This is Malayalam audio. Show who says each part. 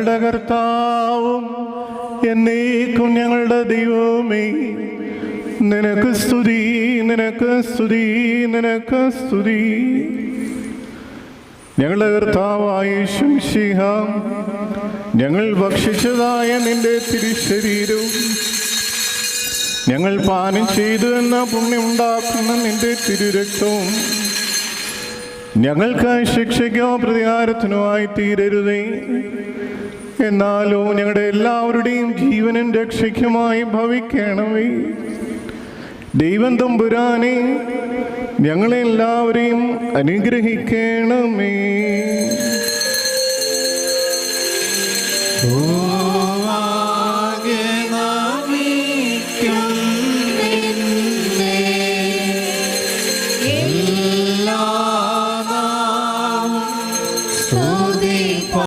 Speaker 1: ഞങ്ങളുടെ കർത്താവും എന്നേക്കും ഞങ്ങളുടെ ദൈവമേ, നിനക്ക് സ്തുതി, നിനക്ക് സ്തുതി, നിനക്ക് സ്തുതി. ഞങ്ങളുടെ കർത്താവായ യേശു മിശിഹ, ഞങ്ങൾ ഭക്ഷിച്ചതായ നിന്റെ തിരുശരീരവും ഞങ്ങൾ പാനം ചെയ്തു എന്ന പുണ്യമുണ്ടാക്കുന്ന നിന്റെ തിരുരക്തവും ഞങ്ങൾക്ക് ശിക്ഷയ്ക്കോ പ്രതികാരത്തിനോ ആയി തീരരുതേ. എന്നാലോ ഞങ്ങളുടെ എല്ലാവരുടെയും ജീവനും രക്ഷയ്ക്കുമായി ഭവിക്കണമേ. ദൈവം തമ്പുരാനെ, ഞങ്ങളെല്ലാവരെയും അനുഗ്രഹിക്കണമേ.